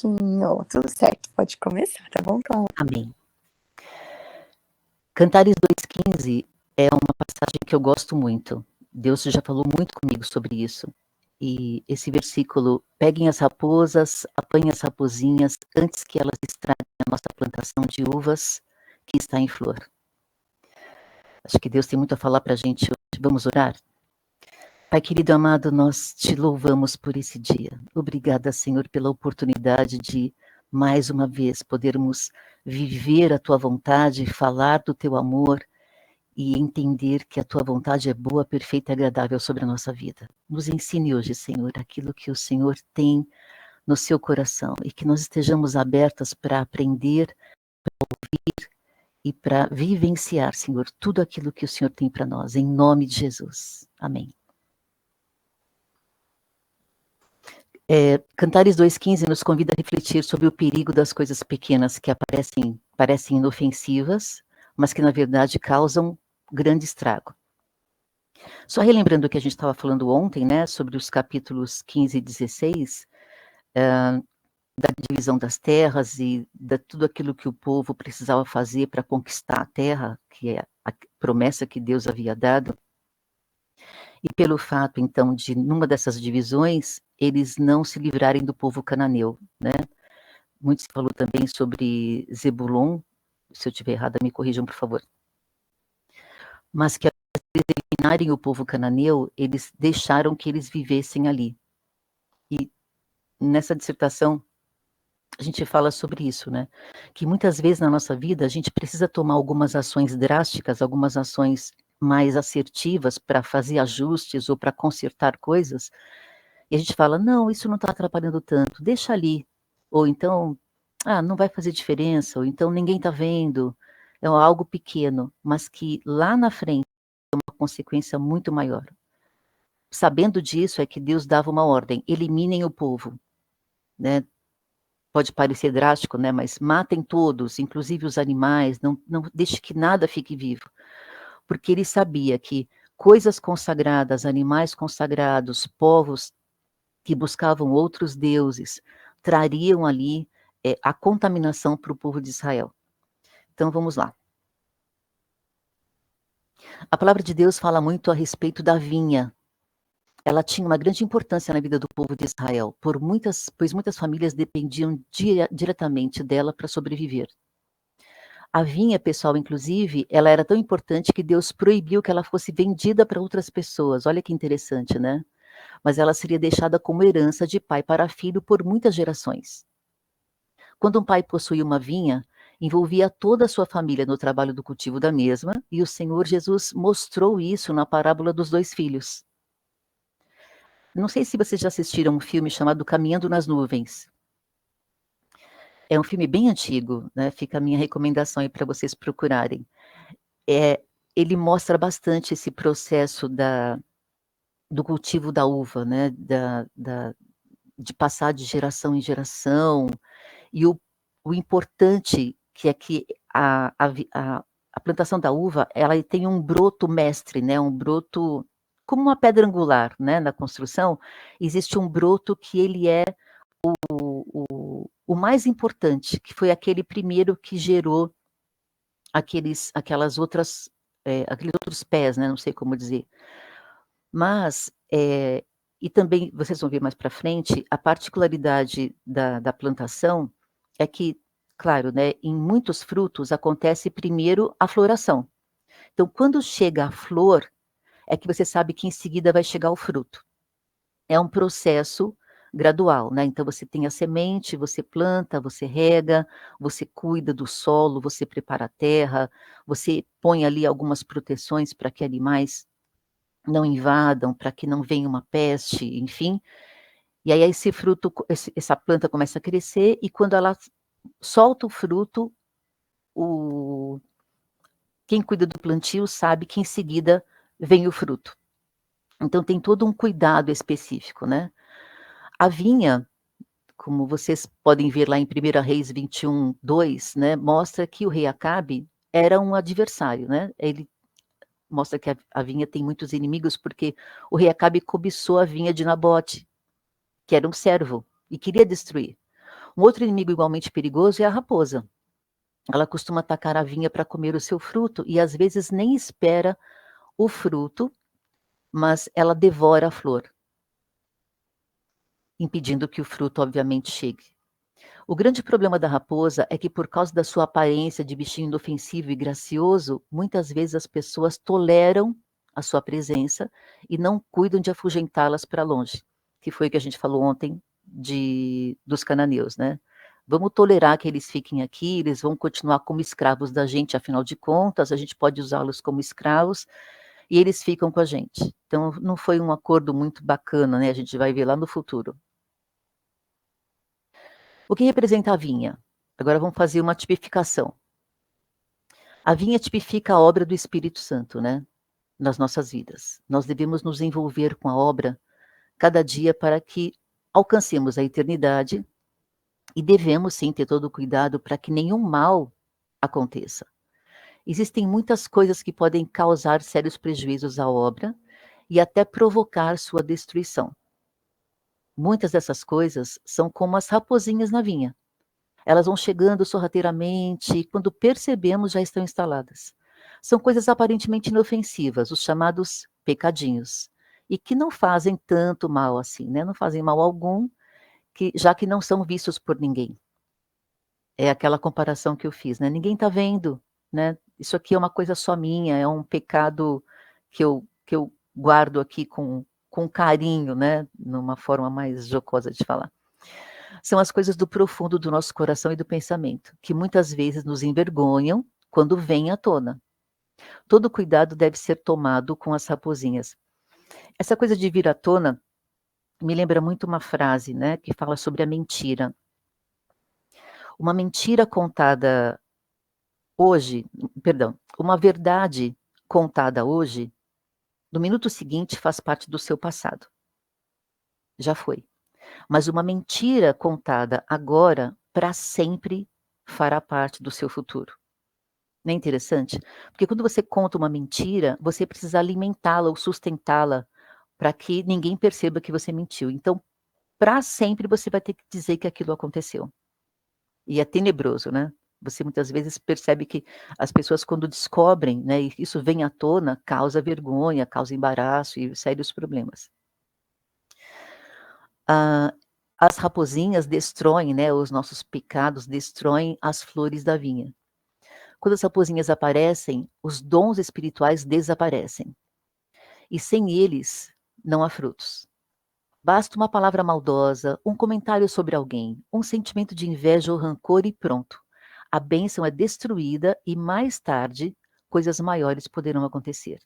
pouquinho. Tudo certo, pode começar, tá bom, Cláudia? Amém. Cantares 2,15 é uma passagem que eu gosto muito. Deus já falou muito comigo sobre isso. E esse versículo, peguem as raposas, apanhem as raposinhas, antes que elas estraguem a nossa plantação de uvas que está em flor. Acho que Deus tem muito a falar para a gente hoje. Vamos orar? Pai querido amado, nós te louvamos por esse dia. Obrigada, Senhor, pela oportunidade de, mais uma vez, podermos viver a tua vontade, falar do teu amor e entender que a tua vontade é boa, perfeita e agradável sobre a nossa vida. Nos ensine hoje, Senhor, aquilo que o Senhor tem no seu coração e que nós estejamos abertas para aprender, para ouvir e para vivenciar, Senhor, tudo aquilo que o Senhor tem para nós, em nome de Jesus. Amém. Cantares 2,15 nos convida a refletir sobre o perigo das coisas pequenas que parecem inofensivas, mas que na verdade causam grande estrago. Só relembrando o que a gente estava falando ontem, né, sobre os capítulos 15 e 16, da divisão das terras e de tudo aquilo que o povo precisava fazer para conquistar a terra, que é a promessa que Deus havia dado. E pelo fato, então, de, numa dessas divisões, eles não se livrarem do povo cananeu, né? Muito se falou também sobre Zebulon, se eu estiver errada, me corrijam, por favor. Mas que, ao eliminarem o povo cananeu, eles deixaram que eles vivessem ali. E nessa dissertação, a gente fala sobre isso, né? Que muitas vezes na nossa vida, a gente precisa tomar algumas ações drásticas, algumas ações mais assertivas para fazer ajustes ou para consertar coisas, e a gente fala, não, isso não está atrapalhando tanto, deixa ali. Ou então, não vai fazer diferença, ou então ninguém está vendo, é algo pequeno, mas que lá na frente é uma consequência muito maior. Sabendo disso é que Deus dava uma ordem, eliminem o povo, né? Pode parecer drástico, né? Mas matem todos, inclusive os animais, não deixe que nada fique vivo. Porque ele sabia que coisas consagradas, animais consagrados, povos que buscavam outros deuses, trariam ali a contaminação para o povo de Israel. Então vamos lá. A palavra de Deus fala muito a respeito da vinha. Ela tinha uma grande importância na vida do povo de Israel, pois muitas famílias dependiam diretamente dela para sobreviver. A vinha, pessoal, inclusive, ela era tão importante que Deus proibiu que ela fosse vendida para outras pessoas. Olha que interessante, né? Mas ela seria deixada como herança de pai para filho por muitas gerações. Quando um pai possuía uma vinha, envolvia toda a sua família no trabalho do cultivo da mesma, e o Senhor Jesus mostrou isso na parábola dos 2 filhos. Não sei se vocês já assistiram um filme chamado Caminhando nas Nuvens. É um filme bem antigo, né? Fica a minha recomendação aí para vocês procurarem. Ele mostra bastante esse processo do cultivo da uva, né? De passar de geração em geração, e o importante que é que a plantação da uva, ela tem um broto mestre, né? Um broto como uma pedra angular, né? Na construção, existe um broto que ele é o mais importante, que foi aquele primeiro que gerou aqueles outros pés, né? Não sei como dizer. Mas, e também, vocês vão ver mais para frente, a particularidade da plantação é que, claro, né, em muitos frutos acontece primeiro a floração. Então, quando chega a flor, é que você sabe que em seguida vai chegar o fruto. É um processo gradual, né? Então, você tem a semente, você planta, você rega, você cuida do solo, você prepara a terra, você põe ali algumas proteções para que animais não invadam, para que não venha uma peste, enfim. E aí essa planta começa a crescer, e quando ela solta o fruto, quem cuida do plantio sabe que em seguida vem o fruto. Então tem todo um cuidado específico, né? A vinha, como vocês podem ver lá em 1 Reis 21:2, né, mostra que o rei Acabe era um adversário, né? Ele mostra que a vinha tem muitos inimigos, porque o rei Acabe cobiçou a vinha de Nabote, que era um servo, e queria destruir. Um outro inimigo igualmente perigoso é a raposa. Ela costuma atacar a vinha para comer o seu fruto e às vezes nem espera o fruto, mas ela devora a flor, impedindo que o fruto, obviamente, chegue. O grande problema da raposa é que, por causa da sua aparência de bichinho inofensivo e gracioso, muitas vezes as pessoas toleram a sua presença e não cuidam de afugentá-las para longe, que foi o que a gente falou ontem dos cananeus, né? Vamos tolerar que eles fiquem aqui, eles vão continuar como escravos da gente, afinal de contas, a gente pode usá-los como escravos, e eles ficam com a gente. Então, não foi um acordo muito bacana, né? A gente vai ver lá no futuro. O que representa a vinha? Agora vamos fazer uma tipificação. A vinha tipifica a obra do Espírito Santo, né? Nas nossas vidas. Nós devemos nos envolver com a obra cada dia para que alcancemos a eternidade e devemos sim ter todo o cuidado para que nenhum mal aconteça. Existem muitas coisas que podem causar sérios prejuízos à obra e até provocar sua destruição. Muitas dessas coisas são como as raposinhas na vinha. Elas vão chegando sorrateiramente e, quando percebemos, já estão instaladas. São coisas aparentemente inofensivas, os chamados pecadinhos, e que não fazem tanto mal assim, né? Não fazem mal algum, já que não são vistos por ninguém. É aquela comparação que eu fiz, né? Ninguém está vendo, né? Isso aqui é uma coisa só minha, é um pecado que eu guardo aqui com carinho, né? Numa forma mais jocosa de falar. São as coisas do profundo do nosso coração e do pensamento, que muitas vezes nos envergonham quando vêm à tona. Todo cuidado deve ser tomado com as raposinhas. Essa coisa de vir à tona me lembra muito uma frase, né, que fala sobre a mentira. Uma mentira contada hoje, perdão, uma verdade contada hoje, no minuto seguinte faz parte do seu passado. Já foi. Mas uma mentira contada agora, para sempre, fará parte do seu futuro. Não é interessante? Porque quando você conta uma mentira, você precisa alimentá-la ou sustentá-la para que ninguém perceba que você mentiu. Então, para sempre você vai ter que dizer que aquilo aconteceu. E é tenebroso, né? Você muitas vezes percebe que as pessoas, quando descobrem, né, e isso vem à tona, causa vergonha, causa embaraço e sérios problemas. As raposinhas destroem, né, os nossos pecados, destroem as flores da vinha. Quando as raposinhas aparecem, os dons espirituais desaparecem. E sem eles, não há frutos. Basta uma palavra maldosa, um comentário sobre alguém, um sentimento de inveja ou rancor e pronto. A bênção é destruída e mais tarde, coisas maiores poderão acontecer.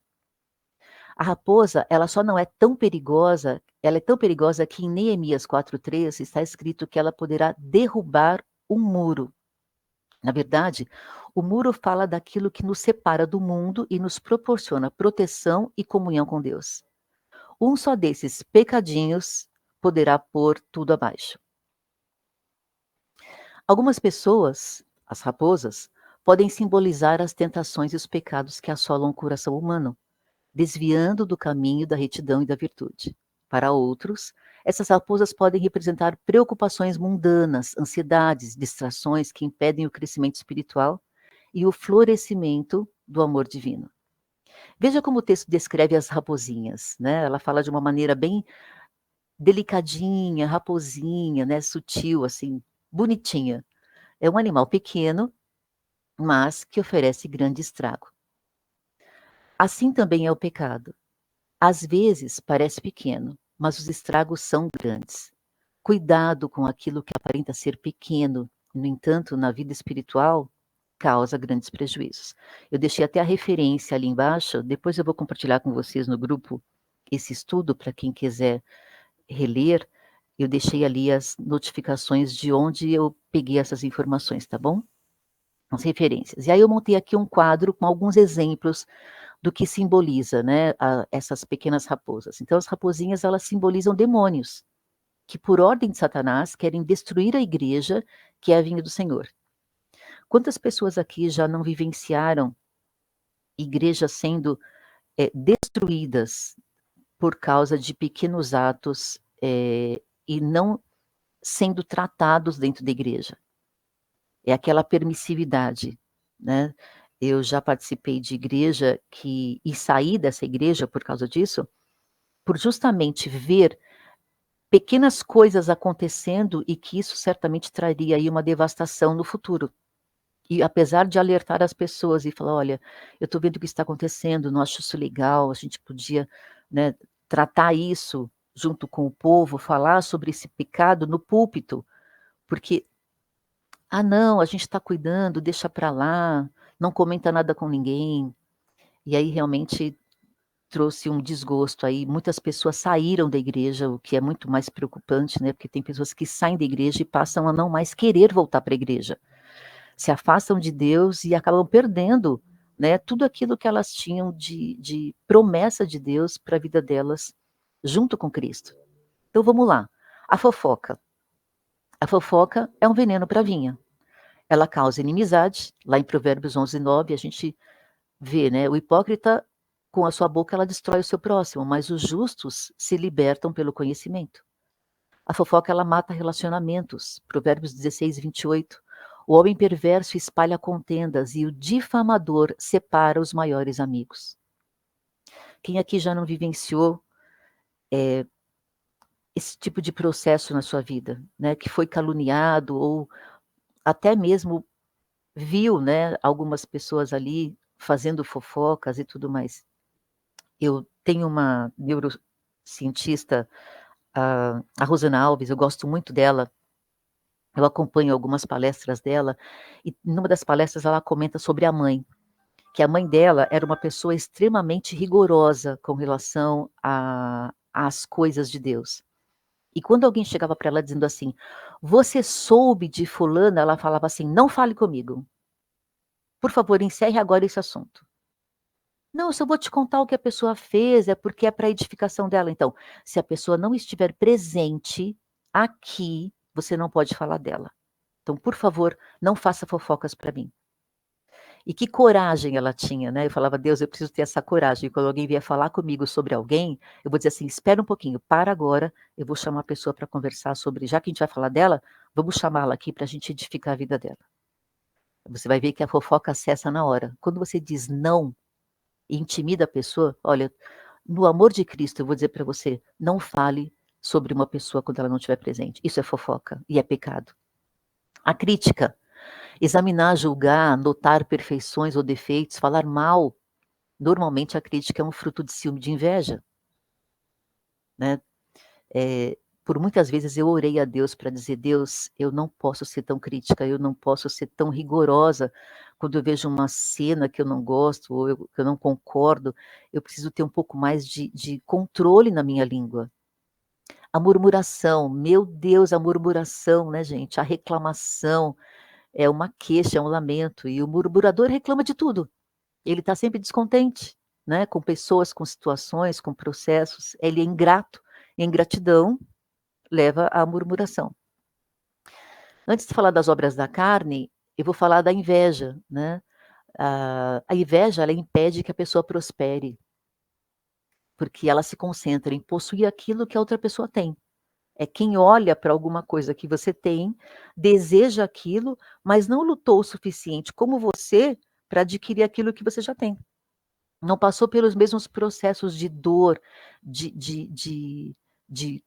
A raposa, ela só não é tão perigosa, ela é tão perigosa que em Neemias 4:3 está escrito que ela poderá derrubar um muro. Na verdade, o muro fala daquilo que nos separa do mundo e nos proporciona proteção e comunhão com Deus. Um só desses pecadinhos poderá pôr tudo abaixo. Algumas pessoas, as raposas, podem simbolizar as tentações e os pecados que assolam o coração humano, desviando do caminho da retidão e da virtude. Para outros, essas raposas podem representar preocupações mundanas, ansiedades, distrações que impedem o crescimento espiritual e o florescimento do amor divino. Veja como o texto descreve as raposinhas, né? Ela fala de uma maneira bem delicadinha, raposinha, né? Sutil, assim, bonitinha. É um animal pequeno, mas que oferece grande estrago. Assim também é o pecado. Às vezes parece pequeno, mas os estragos são grandes. Cuidado com aquilo que aparenta ser pequeno, no entanto, na vida espiritual, causa grandes prejuízos. Eu deixei até a referência ali embaixo, depois eu vou compartilhar com vocês no grupo esse estudo para quem quiser reler. Eu deixei ali as notificações de onde eu peguei essas informações, tá bom? As referências. E aí eu montei aqui um quadro com alguns exemplos do que simboliza, né, essas pequenas raposas. Então, as raposinhas, elas simbolizam demônios, que por ordem de Satanás querem destruir a igreja, que é a vinha do Senhor. Quantas pessoas aqui já não vivenciaram igrejas sendo destruídas por causa de pequenos atos e não sendo tratados dentro da igreja. É aquela permissividade, né? Eu já participei de igreja e saí dessa igreja por causa disso, por justamente ver pequenas coisas acontecendo e que isso certamente traria aí uma devastação no futuro. E apesar de alertar as pessoas e falar, olha, eu estou vendo o que está acontecendo, não acho isso legal, a gente podia, né, tratar isso junto com o povo, falar sobre esse pecado no púlpito, porque, não, a gente está cuidando, deixa para lá, não comenta nada com ninguém. E aí realmente trouxe um desgosto aí, muitas pessoas saíram da igreja, o que é muito mais preocupante, né, porque tem pessoas que saem da igreja e passam a não mais querer voltar para a igreja. Se afastam de Deus e acabam perdendo, né, tudo aquilo que elas tinham de promessa de Deus para a vida delas, junto com Cristo. Então vamos lá. A fofoca. A fofoca é um veneno para a vinha. Ela causa inimizade. Lá em Provérbios 11:9, a gente vê, né, o hipócrita, com a sua boca, ela destrói o seu próximo, mas os justos se libertam pelo conhecimento. A fofoca, ela mata relacionamentos. Provérbios 16:28. O homem perverso espalha contendas e o difamador separa os maiores amigos. Quem aqui já não vivenciou esse tipo de processo na sua vida, né? Que foi caluniado ou até mesmo viu, né, algumas pessoas ali fazendo fofocas e tudo mais. Eu tenho uma neurocientista, a Rosana Alves, eu gosto muito dela. Eu acompanho algumas palestras dela, e numa das palestras ela comenta sobre a mãe, que a mãe dela era uma pessoa extremamente rigorosa com relação às coisas de Deus. E quando alguém chegava para ela dizendo assim, você soube de fulana? Ela falava assim, não fale comigo. Por favor, encerre agora esse assunto. Não, eu só vou te contar o que a pessoa fez, é porque é para edificação dela. Então, se a pessoa não estiver presente aqui, você não pode falar dela. Então, por favor, não faça fofocas para mim. E que coragem ela tinha, né? Eu falava, Deus, eu preciso ter essa coragem. E quando alguém vier falar comigo sobre alguém, eu vou dizer assim, espera um pouquinho, para agora, eu vou chamar a pessoa para conversar sobre, já que a gente vai falar dela, vamos chamá-la aqui para a gente edificar a vida dela. Você vai ver que a fofoca cessa na hora. Quando você diz não e intimida a pessoa, olha, no amor de Cristo, eu vou dizer para você, não fale sobre uma pessoa quando ela não estiver presente. Isso é fofoca e é pecado. A crítica. Examinar, julgar, notar perfeições ou defeitos, falar mal. Normalmente a crítica é um fruto de ciúme, de inveja, né? Por muitas vezes eu orei a Deus para dizer, Deus, eu não posso ser tão crítica, eu não posso ser tão rigorosa. Quando eu vejo uma cena que eu não gosto, ou que eu não concordo, eu preciso ter um pouco mais de controle na minha língua. A murmuração, meu Deus, a murmuração, né, gente? A reclamação é uma queixa, é um lamento, e o murmurador reclama de tudo. Ele está sempre descontente, né, com pessoas, com situações, com processos. Ele é ingrato. E a ingratidão leva à murmuração. Antes de falar das obras da carne, eu vou falar da inveja, né? A inveja, ela impede que a pessoa prospere, porque ela se concentra em possuir aquilo que a outra pessoa tem. É quem olha para alguma coisa que você tem, deseja aquilo, mas não lutou o suficiente como você para adquirir aquilo que você já tem. Não passou pelos mesmos processos de dor, de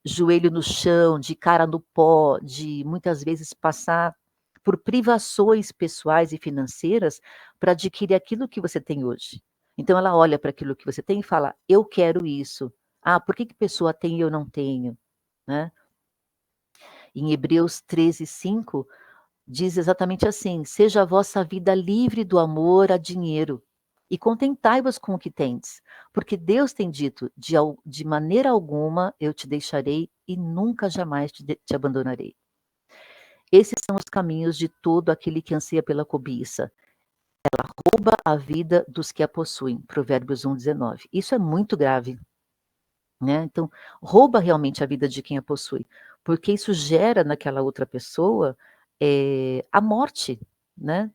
joelho no chão, de cara no pó, de muitas vezes passar por privações pessoais e financeiras para adquirir aquilo que você tem hoje. Então ela olha para aquilo que você tem e fala, eu quero isso. Por que pessoa tem e eu não tenho? Né? Em Hebreus 13:5, diz exatamente assim, seja a vossa vida livre do amor a dinheiro, e contentai-vos com o que tendes, porque Deus tem dito, de maneira alguma eu te deixarei e nunca jamais te abandonarei. Esses são os caminhos de todo aquele que anseia pela cobiça. Ela rouba a vida dos que a possuem. Provérbios 1:19. Isso é muito grave, né? Então, rouba realmente a vida de quem a possui, porque isso gera naquela outra pessoa a morte, né?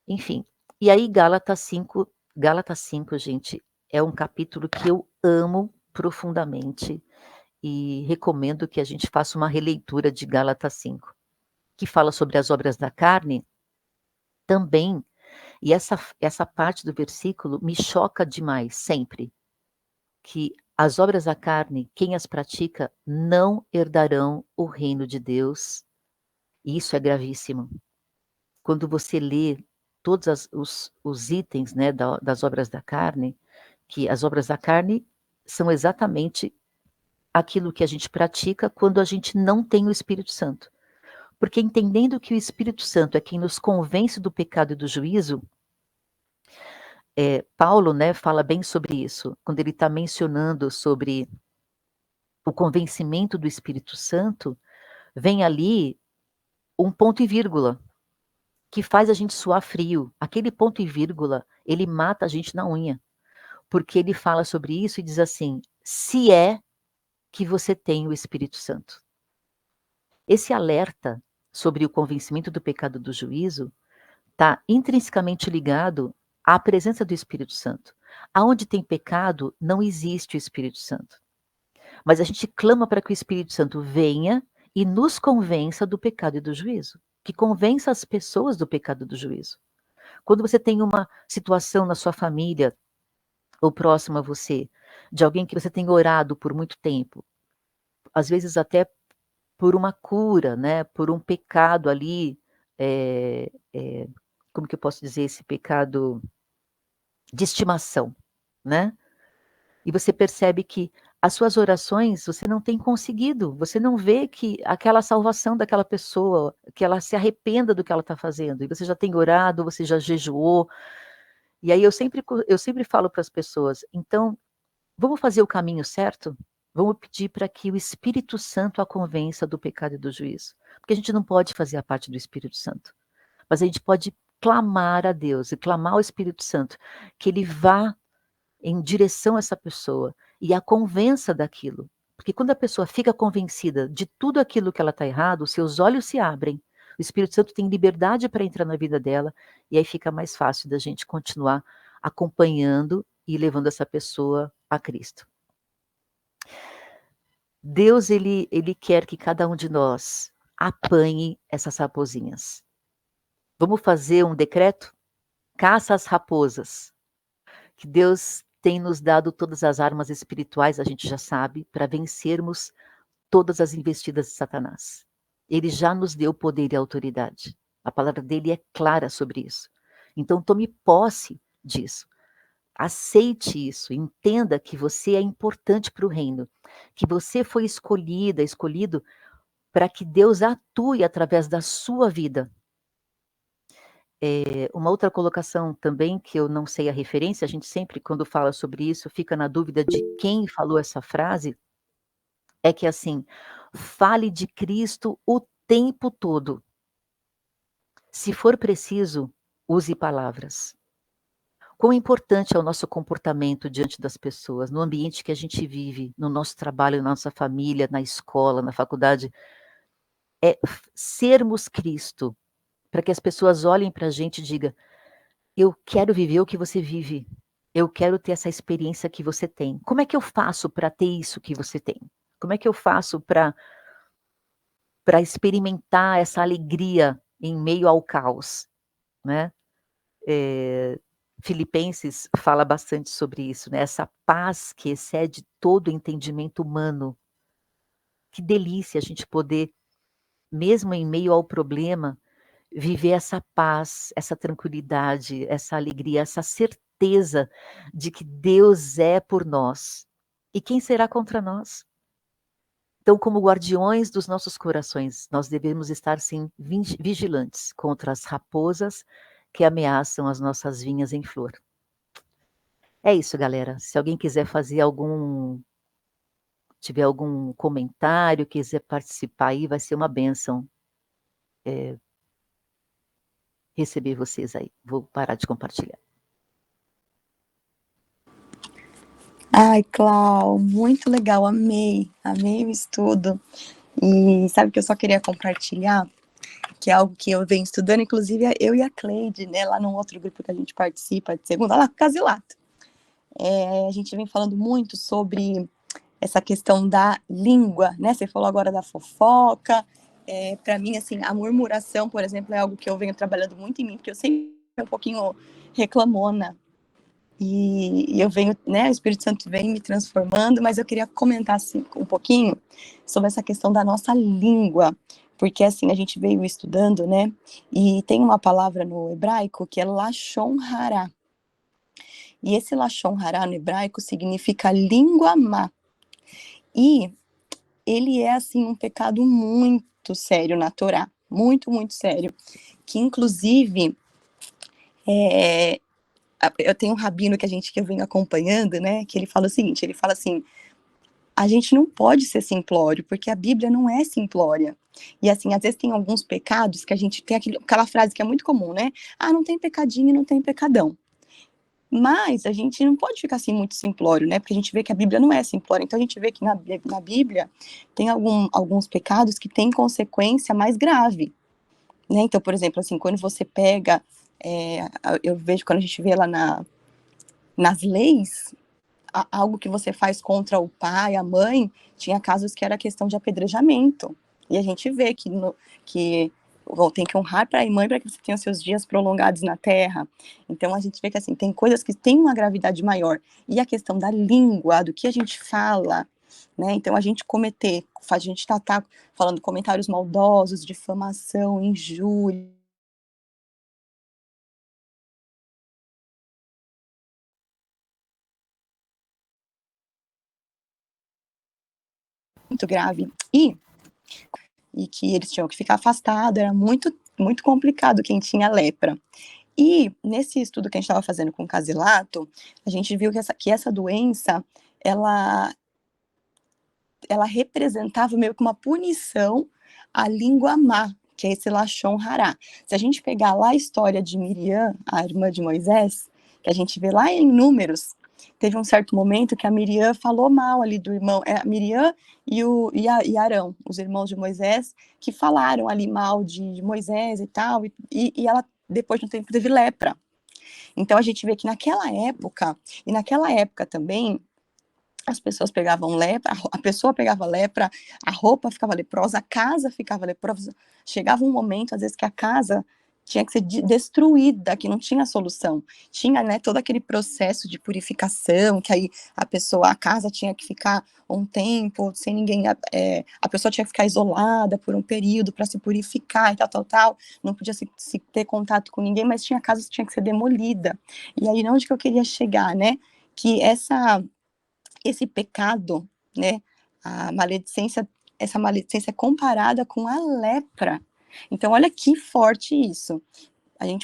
Enfim, e aí Gálatas 5, gente, é um capítulo que eu amo profundamente e recomendo que a gente faça uma releitura de Gálatas 5, que fala sobre as obras da carne também, e essa parte do versículo me choca demais, sempre, que as obras da carne, quem as pratica, não herdarão o reino de Deus, e isso é gravíssimo. Quando você lê todos os itens, né, das obras da carne, que as obras da carne são exatamente aquilo que a gente pratica quando a gente não tem o Espírito Santo. Porque entendendo que o Espírito Santo é quem nos convence do pecado e do juízo, Paulo, né, fala bem sobre isso, quando ele está mencionando sobre o convencimento do Espírito Santo, vem ali um ponto e vírgula, que faz a gente suar frio. Aquele ponto e vírgula, ele mata a gente na unha. Porque ele fala sobre isso e diz assim, se é que você tem o Espírito Santo. Esse alerta sobre o convencimento do pecado do juízo está intrinsecamente ligado à presença do Espírito Santo. Aonde tem pecado, não existe o Espírito Santo. Mas a gente clama para que o Espírito Santo venha e nos convença do pecado e do juízo. Que convença as pessoas do pecado e do juízo. Quando você tem uma situação na sua família, ou próximo a você, de alguém que você tem orado por muito tempo, às vezes até por uma cura, né, por um pecado ali, como que eu posso dizer, esse pecado de estimação, né? E você percebe que as suas orações, você não tem conseguido, você não vê que aquela salvação daquela pessoa, que ela se arrependa do que ela está fazendo, e você já tem orado, você já jejuou, e aí eu sempre falo para as pessoas, então, vamos fazer o caminho certo? Vamos pedir para que o Espírito Santo a convença do pecado e do juízo. Porque a gente não pode fazer a parte do Espírito Santo. Mas a gente pode clamar a Deus e clamar ao Espírito Santo que ele vá em direção a essa pessoa e a convença daquilo. Porque quando a pessoa fica convencida de tudo aquilo que ela está errado, os seus olhos se abrem, o Espírito Santo tem liberdade para entrar na vida dela, e aí fica mais fácil da gente continuar acompanhando e levando essa pessoa a Cristo. Deus, ele quer que cada um de nós apanhe essas raposinhas. Vamos fazer um decreto? Caça as raposas. Que Deus tem nos dado todas as armas espirituais, a gente já sabe, para vencermos todas as investidas de Satanás. Ele já nos deu poder e autoridade. A palavra dele é clara sobre isso. Então tome posse disso. Aceite isso, entenda que você é importante para o reino, que você foi escolhido para que Deus atue através da sua vida. Uma outra colocação também, que eu não sei a referência, a gente sempre, quando fala sobre isso, fica na dúvida de quem falou essa frase, é que assim, fale de Cristo o tempo todo. Se for preciso, use palavras. Quão importante é o nosso comportamento diante das pessoas, no ambiente que a gente vive, no nosso trabalho, na nossa família, na escola, na faculdade, é sermos Cristo, para que as pessoas olhem para a gente e digam, eu quero viver o que você vive, eu quero ter essa experiência que você tem. Como é que eu faço para ter isso que você tem? Como é que eu faço para experimentar essa alegria em meio ao caos, né? Filipenses fala bastante sobre isso, né? Essa paz que excede todo o entendimento humano. Que delícia a gente poder, mesmo em meio ao problema, viver essa paz, essa tranquilidade, essa alegria, essa certeza de que Deus é por nós. E quem será contra nós? Então, como guardiões dos nossos corações, nós devemos estar, sim, vigilantes contra as raposas que ameaçam as nossas vinhas em flor. É isso, galera. Se alguém quiser fazer tiver algum comentário, quiser participar aí, vai ser uma bênção receber vocês aí. Vou parar de compartilhar. Ai, Clau, muito legal, amei o estudo. E sabe que eu só queria compartilhar, que é algo que eu venho estudando, inclusive eu e a Cleide, né, lá num outro grupo que a gente participa de segunda, lá no Casilato. A gente vem falando muito sobre essa questão da língua, né? Você falou agora da fofoca. Para mim, assim, a murmuração, por exemplo, é algo que eu venho trabalhando muito em mim, porque eu sempre fui um pouquinho reclamona. E eu venho, né, o Espírito Santo vem me transformando, mas eu queria comentar assim, um pouquinho sobre essa questão da nossa língua, porque assim, a gente veio estudando, né, e tem uma palavra no hebraico que é lashon hará, e esse lashon hará no hebraico significa língua má, e ele é assim um pecado muito sério na Torá, muito, muito sério, que inclusive eu tenho um rabino que eu venho acompanhando, né, que ele fala o seguinte, ele fala assim, a gente não pode ser simplório, porque a Bíblia não é simplória. E assim, às vezes tem alguns pecados que a gente tem aquela frase que é muito comum, né? Ah, não tem pecadinho, não tem pecadão. Mas a gente não pode ficar assim muito simplório, né? Porque a gente vê que a Bíblia não é simplória. Então a gente vê que na Bíblia tem alguns pecados que têm consequência mais grave, né? Então, por exemplo, assim, quando você pega, eu vejo quando a gente vê lá nas leis, algo que você faz contra o pai, a mãe, tinha casos que era questão de apedrejamento. E a gente vê que tem que honrar pai e mãe para que você tenha seus dias prolongados na terra. Então a gente vê que assim, tem coisas que têm uma gravidade maior. E a questão da língua, do que a gente fala, né? Então a gente a gente tá falando comentários maldosos, difamação, injúria, muito grave. E que eles tinham que ficar afastados, era muito, muito complicado quem tinha lepra. E nesse estudo que a gente estava fazendo com o Casilato, a gente viu que essa doença, ela, ela representava meio que uma punição à língua má, que é esse Lashon Hará. Se a gente pegar lá a história de Miriam, a irmã de Moisés, que a gente vê lá em Números, teve um certo momento que a Miriam falou mal ali do irmão, a Miriam e Arão, os irmãos de Moisés, que falaram ali mal de Moisés e tal, e ela, depois de um tempo, teve lepra. Então a gente vê que naquela época, e naquela época também, as pessoas pegavam lepra, a pessoa pegava lepra, a roupa ficava leprosa, a casa ficava leprosa. Chegava um momento, às vezes, que a casa tinha que ser destruída, que não tinha solução. Tinha, né, todo aquele processo de purificação, que aí a casa tinha que ficar um tempo sem ninguém, a pessoa tinha que ficar isolada por um período para se purificar e tal. Não podia se ter contato com ninguém, mas tinha casas que tinha que ser demolida. E aí, onde que eu queria chegar, né? Que esse pecado, né, a maledicência, essa maledicência é comparada com a lepra. Então, olha que forte isso.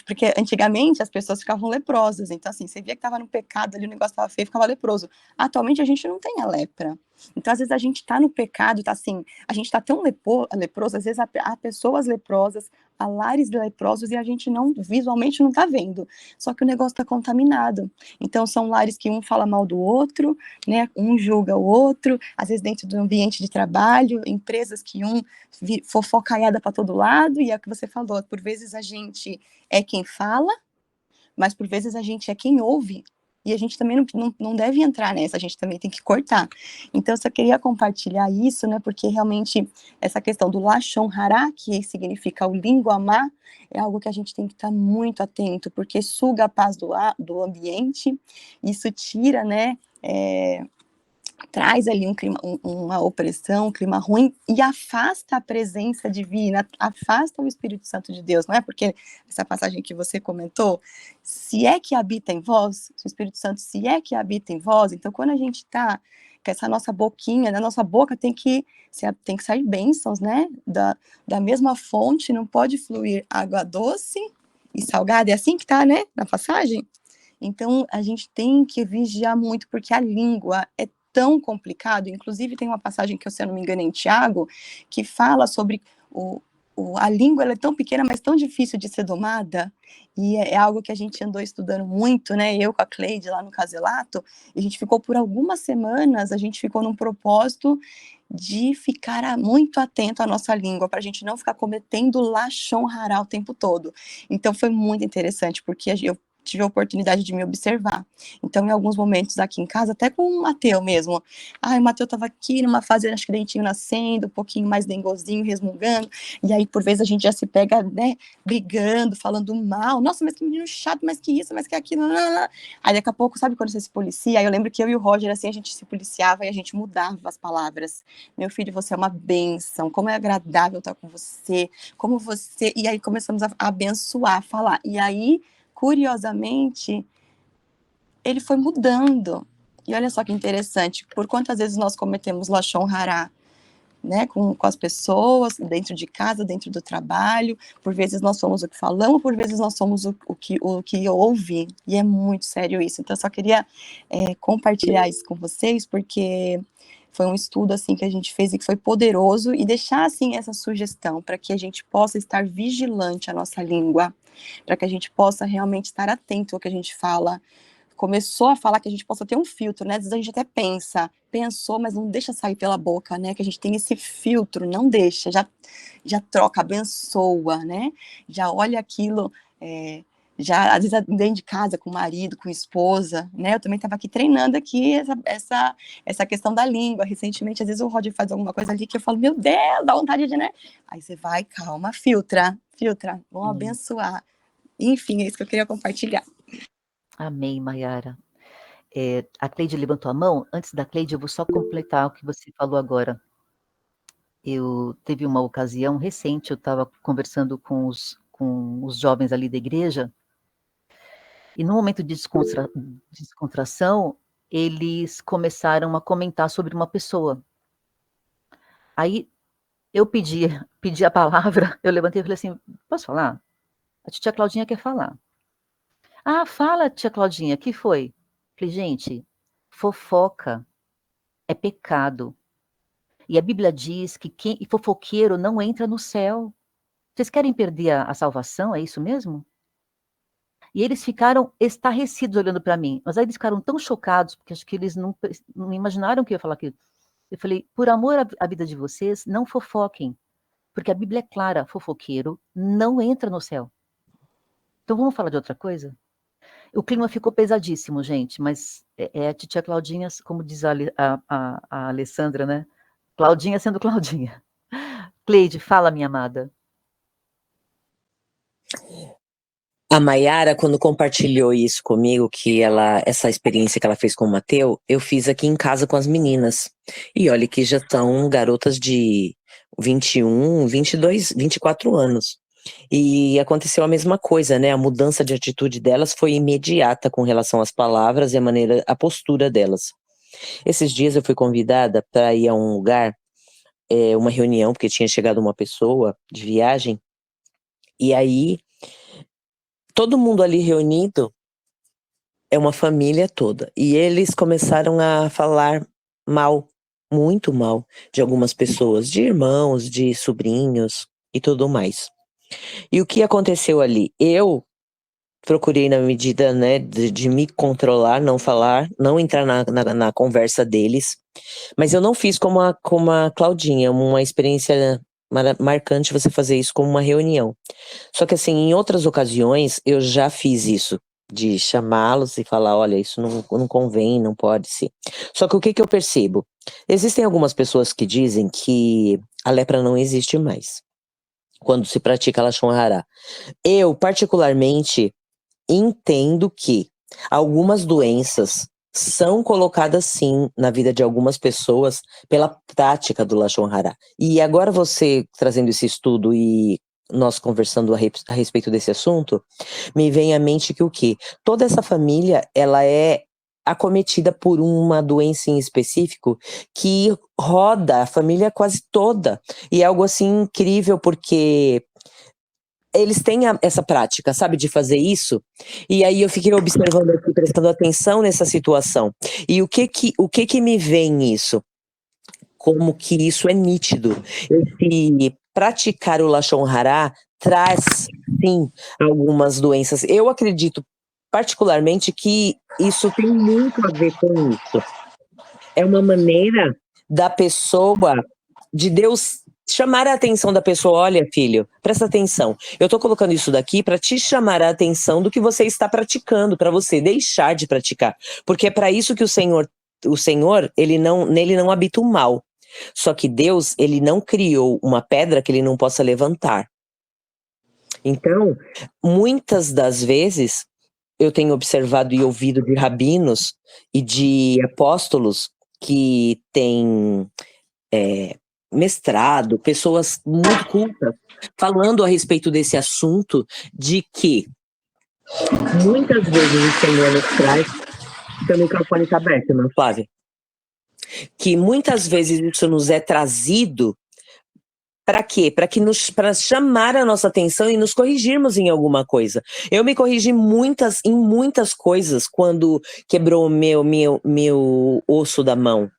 Porque antigamente as pessoas ficavam leprosas, então assim, você via que estava no pecado ali, o negócio estava feio, ficava leproso. Atualmente a gente não tem a lepra. Então, às vezes a gente está no pecado, tá assim, a gente está tão leproso, às vezes há pessoas leprosas, há lares leprosos e a gente visualmente não está vendo. Só que o negócio está contaminado. Então, são lares que um fala mal do outro, né? Um julga o outro, às vezes dentro do ambiente de trabalho, empresas que fofocaiada para todo lado, e é o que você falou, por vezes a gente é quem fala, mas por vezes a gente é quem ouve, e a gente também não deve entrar nessa, a gente também tem que cortar. Então, eu só queria compartilhar isso, né, porque realmente essa questão do Lashon Hará, que significa o língua má, é algo que a gente tem que estar muito atento, porque suga a paz do ambiente, isso tira, né, traz ali uma opressão, um clima ruim e afasta a presença divina, afasta o Espírito Santo de Deus, não é? Porque essa passagem que você comentou, se é que habita em vós, o Espírito Santo, se é que habita em vós, então quando a gente está com essa nossa boquinha, na nossa boca tem que sair bênçãos, né? Da mesma fonte, não pode fluir água doce e salgada, é assim que está, né? Na passagem. Então, a gente tem que vigiar muito, porque a língua é tão complicado. Inclusive, tem uma passagem que, se eu não me engano, é em Tiago, que fala sobre a língua, ela é tão pequena, mas tão difícil de ser domada, e é algo que a gente andou estudando muito, né, eu com a Cleide lá no Caselato, e a gente ficou por algumas semanas, a gente ficou num propósito de ficar muito atento à nossa língua, para a gente não ficar cometendo lashon hará o tempo todo. Então foi muito interessante, porque tive a oportunidade de me observar. Então, em alguns momentos aqui em casa, até com o Mateu mesmo, o Mateu estava aqui numa fase, acho que dentinho nascendo, um pouquinho mais dengozinho, resmungando, e aí por vezes a gente já se pega, né, brigando, falando mal, nossa, mas que menino chato, mas que isso, mas que aquilo, não, não, não. Aí daqui a pouco, sabe quando você se policia? Aí eu lembro que eu e o Roger, assim, a gente se policiava e a gente mudava as palavras. Meu filho, você é uma bênção, como é agradável estar com você, como você... E aí começamos a abençoar, a falar. E aí, curiosamente, ele foi mudando. E olha só que interessante, por quantas vezes nós cometemos lashon hará, né, com as pessoas, dentro de casa, dentro do trabalho, por vezes nós somos o que falamos, por vezes nós somos o que ouve, e é muito sério isso. Então eu só queria compartilhar isso com vocês, porque foi um estudo assim que a gente fez e que foi poderoso, e deixar assim essa sugestão para que a gente possa estar vigilante à nossa língua, para que a gente possa realmente estar atento ao que a gente fala. Começou a falar que a gente possa ter um filtro, né? Às vezes a gente até pensou, mas não deixa sair pela boca, né? Que a gente tem esse filtro, não deixa, já troca, abençoa, né? Já olha aquilo, já às vezes dentro de casa, com o marido, com a esposa, né? Eu também estava aqui treinando aqui essa questão da língua. Recentemente, às vezes o Roger faz alguma coisa ali que eu falo, meu Deus, dá vontade de, né? Aí você vai, calma, filtra, vamos abençoar. Enfim, é isso que eu queria compartilhar. Amém, Mayara. A Cleide levantou a mão. Antes da Cleide, eu vou só completar o que você falou agora. Eu teve uma ocasião recente, eu estava conversando com os jovens ali da igreja, e no momento de descontração, eles começaram a comentar sobre uma pessoa. Aí eu pedi a palavra, eu levantei e falei assim, posso falar? A tia Claudinha quer falar. Fala, tia Claudinha, que foi? Falei, gente, fofoca é pecado. E a Bíblia diz que quem fofoqueiro não entra no céu. Vocês querem perder a salvação? É isso mesmo? E eles ficaram estarrecidos olhando para mim. Mas aí eles ficaram tão chocados, porque acho que eles não imaginaram que eu ia falar aquilo. Eu falei, por amor à vida de vocês, não fofoquem. Porque a Bíblia é clara, fofoqueiro não entra no céu. Então vamos falar de outra coisa? O clima ficou pesadíssimo, gente, mas a titia Claudinha, como diz a Alessandra, né? Claudinha sendo Claudinha. Cleide, fala, minha amada. A Mayara, quando compartilhou isso comigo, essa experiência que ela fez com o Mateu, eu fiz aqui em casa com as meninas. E olha que já estão garotas de 21, 22, 24 anos. E aconteceu a mesma coisa, né? A mudança de atitude delas foi imediata com relação às palavras e a postura delas. Esses dias eu fui convidada para ir a um lugar, uma reunião, porque tinha chegado uma pessoa de viagem, e aí todo mundo ali reunido é uma família toda. E eles começaram a falar mal, muito mal, de algumas pessoas, de irmãos, de sobrinhos e tudo mais. E o que aconteceu ali? Eu procurei, na medida, né, de me controlar, não falar, não entrar na conversa deles. Mas eu não fiz como a Claudinha, uma experiência marcante você fazer isso como uma reunião. Só que assim, em outras ocasiões, eu já fiz isso, de chamá-los e falar, olha, isso não convém, não pode ser. Só que o que eu percebo? Existem algumas pessoas que dizem que a lepra não existe mais, quando se pratica lashon hará. Eu, particularmente, entendo que algumas doenças são colocadas sim na vida de algumas pessoas pela prática do lashon hará. E agora você trazendo esse estudo e nós conversando a respeito desse assunto, me vem à mente que o quê? Toda essa família, ela é acometida por uma doença em específico que roda a família quase toda. E é algo assim incrível, porque eles têm essa prática, sabe, de fazer isso. E aí eu fiquei observando aqui, prestando atenção nessa situação. E o que me vem nisso? Como que isso é nítido. Esse praticar o lashon hará traz, sim, algumas doenças. Eu acredito particularmente que isso tem muito a ver com isso. É uma maneira da pessoa, de Deus chamar a atenção da pessoa. Olha, filho, presta atenção. Eu tô colocando isso daqui para te chamar a atenção do que você está praticando, para você deixar de praticar. Porque é para isso que o Senhor, nele não habita o mal. Só que Deus, ele não criou uma pedra que ele não possa levantar. Então, muitas das vezes, eu tenho observado e ouvido de rabinos e de apóstolos que têm mestrado, pessoas muito cultas, falando a respeito desse assunto, de que muitas vezes o Senhor nos traz. Seu microfone está aberto, irmã Flávia. Que muitas vezes isso nos é trazido para quê? Para chamar a nossa atenção e nos corrigirmos em alguma coisa. Eu me corrigi em muitas coisas quando quebrou o meu osso da mão.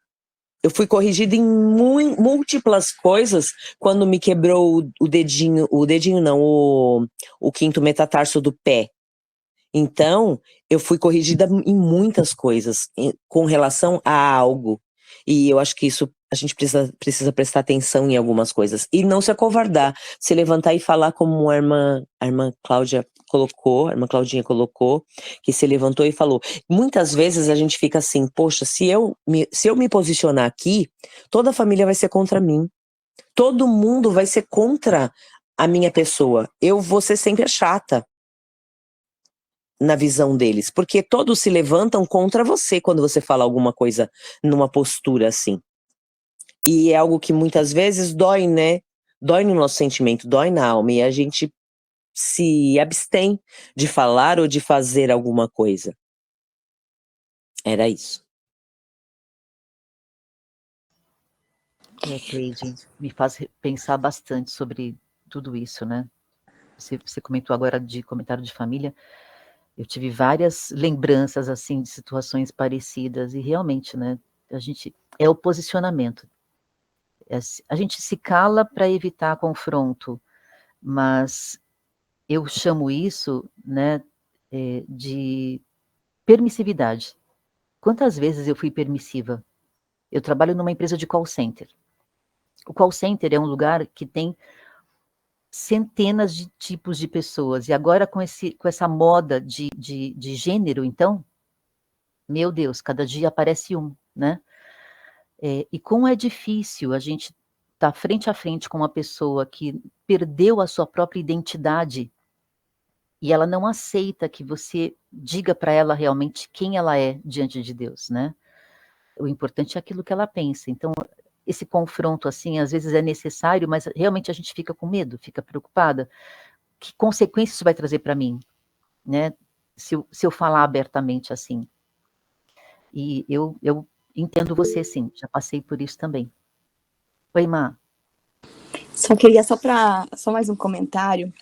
Eu fui corrigida em múltiplas coisas quando me quebrou o dedinho não, o quinto metatarso do pé. Então, eu fui corrigida em muitas coisas com relação a algo. E eu acho que isso a gente precisa prestar atenção em algumas coisas. E não se acovardar, se levantar e falar como a irmã Cláudia colocou, a irmã Claudinha colocou, que se levantou e falou. Muitas vezes a gente fica assim, poxa, se eu me posicionar aqui, toda a família vai ser contra mim. Todo mundo vai ser contra a minha pessoa. Eu vou ser sempre a chata na visão deles, porque todos se levantam contra você quando você fala alguma coisa numa postura assim. E é algo que muitas vezes dói, né? Dói no nosso sentimento, dói na alma, e a gente se abstém de falar ou de fazer alguma coisa. Era isso. Cleide, me faz pensar bastante sobre tudo isso, né? Você comentou agora de comentário de família. Eu tive várias lembranças, assim, de situações parecidas, e realmente, né, é o posicionamento. A gente se cala para evitar confronto, mas eu chamo isso, né, de permissividade. Quantas vezes eu fui permissiva? Eu trabalho numa empresa de call center. O call center é um lugar que tem centenas de tipos de pessoas, e agora com essa moda de gênero, então, meu Deus, cada dia aparece um, né? E como é difícil a gente estar frente a frente com uma pessoa que perdeu a sua própria identidade e ela não aceita que você diga para ela realmente quem ela é diante de Deus, né? O importante é aquilo que ela pensa. Então, esse confronto, assim, às vezes é necessário, mas realmente a gente fica com medo, fica preocupada. Que consequências isso vai trazer para mim, né? Se eu falar abertamente assim. E eu entendo você, sim, já passei por isso também. Oi, Má. Só mais um comentário,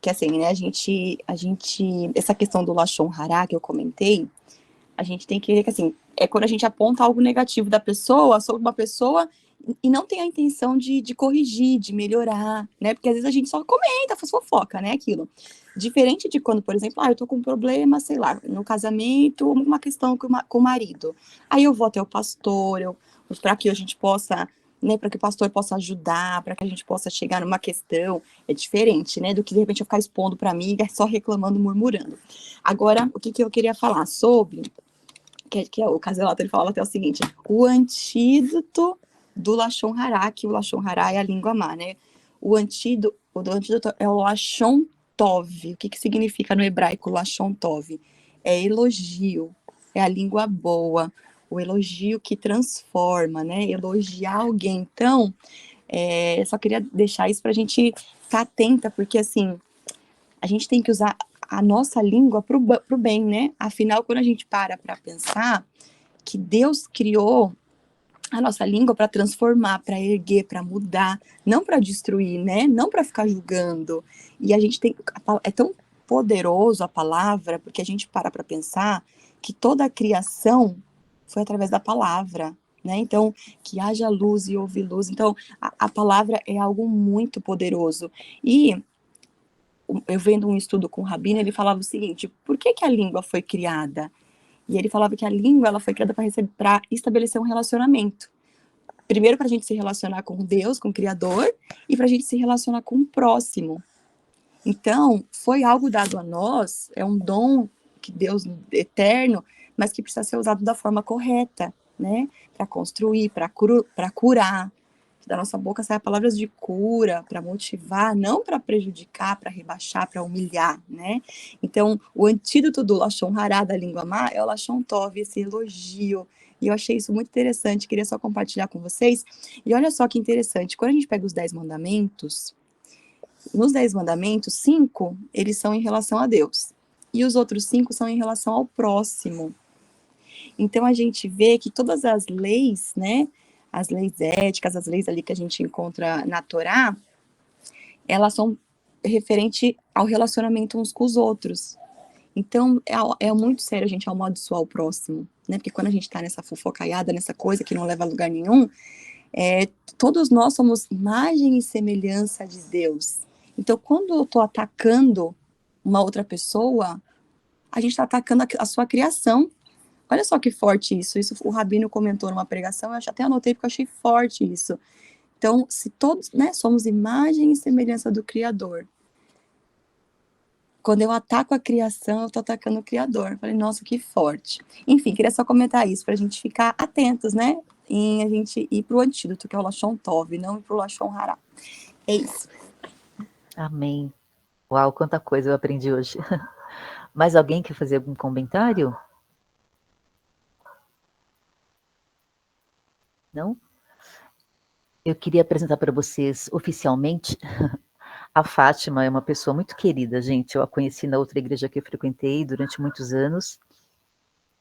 que assim, né, a gente, essa questão do Lashon Hara que eu comentei, a gente tem que ver que, assim, é quando a gente aponta algo negativo da pessoa, sobre uma pessoa, e não tem a intenção de corrigir, de melhorar, né, porque às vezes a gente só comenta, faz fofoca, né, aquilo. Diferente de quando, por exemplo, eu tô com um problema, sei lá, no casamento, uma questão com o marido. Aí eu vou até o pastor, para que a gente possa, né, para que o pastor possa ajudar, para que a gente possa chegar numa questão, é diferente, né, do que de repente eu ficar expondo para amiga, só reclamando, murmurando. Agora, o que eu queria falar sobre, que é o Caselato, ele falava até o seguinte, o antídoto do Lashon Hara, que o Lashon Hara é a língua má, né, o antídoto é o Lashon Tov. O que significa no hebraico Lashon Tov? É elogio, é a língua boa, o elogio que transforma, né? Elogiar alguém. Então, só queria deixar isso para a gente estar atenta, porque assim, a gente tem que usar a nossa língua para o bem, né? Afinal, quando a gente para pensar que Deus criou a nossa língua para transformar, para erguer, para mudar, não para destruir, né? Não para ficar julgando. E a gente é tão poderoso a palavra, porque a gente para pensar que toda a criação foi através da palavra, né? Então, que haja luz e houve luz. Então, a palavra é algo muito poderoso. E eu vendo um estudo com o Rabino, ele falava o seguinte, por que a língua foi criada? E ele falava que a língua ela foi criada para estabelecer um relacionamento. Primeiro para a gente se relacionar com Deus, com o Criador, e para a gente se relacionar com o próximo. Então, foi algo dado a nós, é um dom que Deus eterno, mas que precisa ser usado da forma correta, né? Para construir, para curar. Da nossa boca saem palavras de cura, para motivar, não para prejudicar, para rebaixar, para humilhar, né? Então, o antídoto do Lashon Hará, da língua má, é o Lashon Tov, esse elogio. E eu achei isso muito interessante, queria só compartilhar com vocês. E olha só que interessante, quando a gente pega os 10 mandamentos, nos 10 mandamentos, 5, eles são em relação a Deus. E os outros 5 são em relação ao próximo. Então, a gente vê que todas as leis, né, as leis éticas, as leis ali que a gente encontra na Torá, elas são referente ao relacionamento uns com os outros. Então, é muito sério a gente amaldiçoar o próximo, né? Porque quando a gente tá nessa fofocaiada, nessa coisa que não leva a lugar nenhum, todos nós somos imagem e semelhança de Deus. Então, quando eu tô atacando uma outra pessoa, a gente está atacando a sua criação. Olha só que forte isso. Isso o Rabino comentou numa pregação, eu até anotei porque eu achei forte isso. Então, se todos, né, somos imagem e semelhança do Criador. Quando eu ataco a criação, eu estou atacando o Criador. Falei, nossa, que forte. Enfim, queria só comentar isso, para a gente ficar atentos, né? Em a gente ir para o antídoto, que é o Lashon Tov, não ir para o Lashon Hará. É isso. Amém. Uau, quanta coisa eu aprendi hoje. Mais alguém quer fazer algum comentário? Não? Eu queria apresentar para vocês oficialmente a Fátima. É uma pessoa muito querida, gente. Eu a conheci na outra igreja que eu frequentei durante muitos anos.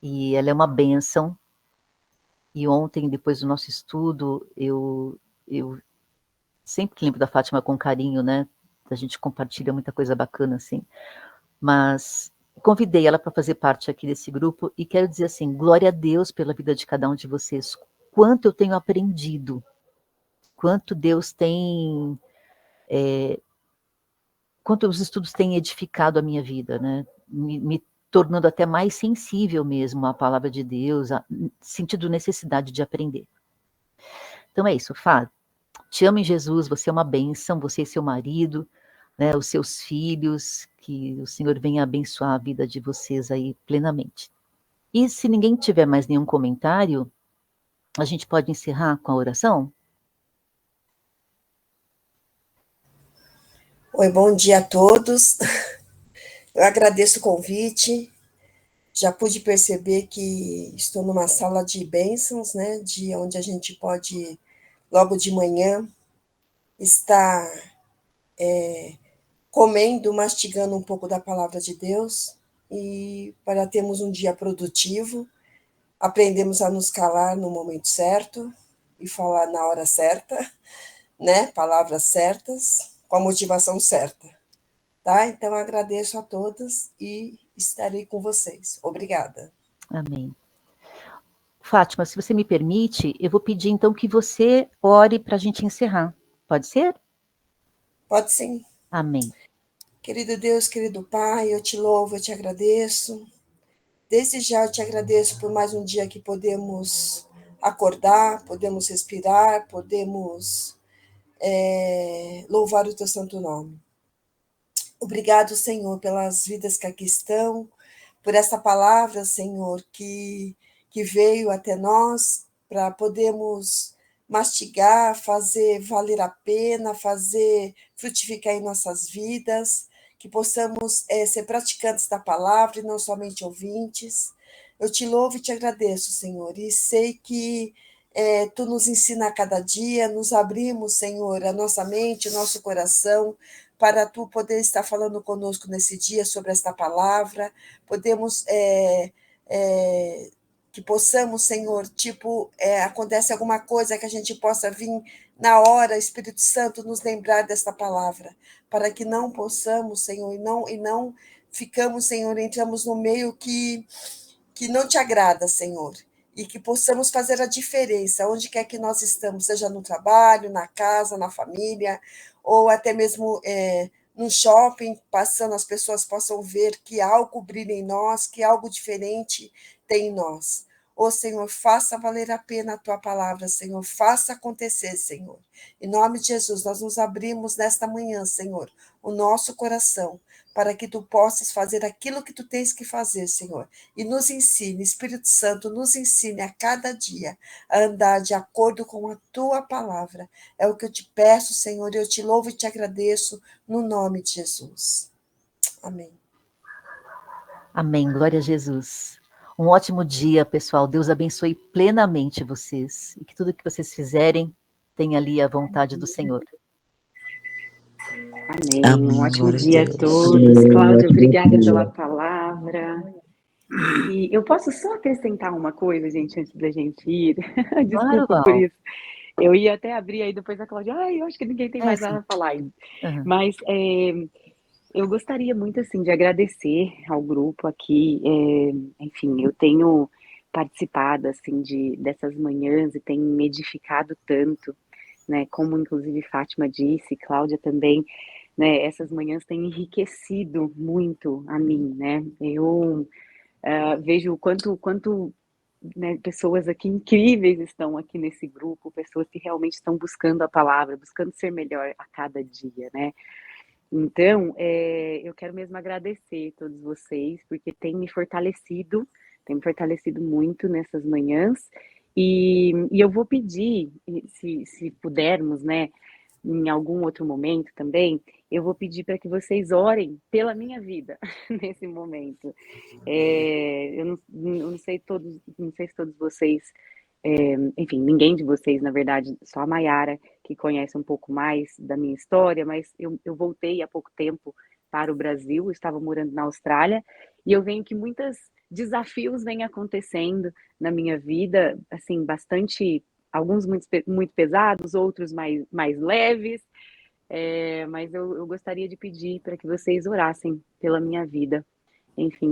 E ela é uma bênção. E ontem, depois do nosso estudo, eu sempre lembro da Fátima com carinho, né? A gente compartilha muita coisa bacana, assim. Mas convidei ela para fazer parte aqui desse grupo e quero dizer assim, glória a Deus pela vida de cada um de vocês. Quanto eu tenho aprendido, quanto Deus tem, quanto os estudos têm edificado a minha vida, né? Me tornando até mais sensível mesmo à palavra de Deus, sentindo necessidade de aprender. Então é isso, Fá, te amo em Jesus, você é uma bênção, você e seu marido, né, os seus filhos, que o Senhor venha abençoar a vida de vocês aí plenamente. E se ninguém tiver mais nenhum comentário, a gente pode encerrar com a oração? Oi, bom dia a todos. Eu agradeço o convite. Já pude perceber que estou numa sala de bênçãos, né? De onde a gente pode, logo de manhã, estar comendo, mastigando um pouco da palavra de Deus, e para termos um dia produtivo, aprendemos a nos calar no momento certo e falar na hora certa, né? Palavras certas, com a motivação certa. Tá? Então, agradeço a todas e estarei com vocês. Obrigada. Amém. Fátima, se você me permite, eu vou pedir então que você ore para a gente encerrar. Pode ser? Pode sim. Amém. Querido Deus, querido Pai, eu te louvo, eu te agradeço. Desde já eu te agradeço por mais um dia que podemos acordar, podemos respirar, podemos louvar o teu santo nome. Obrigado, Senhor, pelas vidas que aqui estão, por essa palavra, Senhor, que veio até nós para podermos mastigar, fazer valer a pena, fazer frutificar em nossas vidas, que possamos ser praticantes da palavra e não somente ouvintes. Eu te louvo e te agradeço, Senhor, e sei que Tu nos ensina a cada dia, nos abrimos, Senhor, a nossa mente, o nosso coração, para Tu poder estar falando conosco nesse dia sobre esta palavra, podemos, que possamos, Senhor, acontece alguma coisa que a gente possa vir na hora, Espírito Santo, nos lembrar desta palavra, para que não possamos, Senhor, e não ficamos, Senhor, entramos no meio que não te agrada, Senhor, e que possamos fazer a diferença, onde quer que nós estamos, seja no trabalho, na casa, na família, ou até mesmo no shopping, passando, as pessoas possam ver que algo brilha em nós, que algo diferente tem em nós. Ô, Senhor, faça valer a pena a tua palavra, Senhor, faça acontecer, Senhor. Em nome de Jesus, nós nos abrimos nesta manhã, Senhor, o nosso coração, para que tu possas fazer aquilo que tu tens que fazer, Senhor. E nos ensine, Espírito Santo, nos ensine a cada dia a andar de acordo com a tua palavra. É o que eu te peço, Senhor, eu te louvo e te agradeço, no nome de Jesus. Amém. Amém. Glória a Jesus. Um ótimo dia, pessoal. Deus abençoe plenamente vocês. E que tudo que vocês fizerem tenha ali a vontade do Senhor. Amém. Amém, Um ótimo glória a dia a Deus. todos. Cláudia, obrigada Dia. pela palavra. E eu posso só acrescentar uma coisa, gente, antes da gente ir? Claro, Desculpa por Val. isso. Eu ia até abrir aí depois a Cláudia. Ai, eu acho que ninguém tem mais sim. nada a falar ainda. Uhum. Mas eu gostaria muito, assim, de agradecer ao grupo aqui. Enfim, eu tenho participado, assim, dessas manhãs e tenho me edificado tanto, né? Como, inclusive, Fátima disse, Cláudia também, né? Essas manhãs têm enriquecido muito a mim, né? Eu vejo o quanto né, pessoas aqui incríveis estão aqui nesse grupo, pessoas que realmente estão buscando a palavra, buscando ser melhor a cada dia, né? Então, eu quero mesmo agradecer a todos vocês, porque tem me fortalecido muito nessas manhãs, e eu vou pedir, se pudermos, né, em algum outro momento também, eu vou pedir para que vocês orem pela minha vida nesse momento. Eu não sei se todos vocês, enfim, ninguém de vocês, na verdade, só a Maiara, que conhece um pouco mais da minha história, mas eu voltei há pouco tempo para o Brasil, eu estava morando na Austrália, e eu venho que muitos desafios vêm acontecendo na minha vida, assim, bastante, alguns muito pesados, outros mais leves, mas eu gostaria de pedir para que vocês orassem pela minha vida, enfim,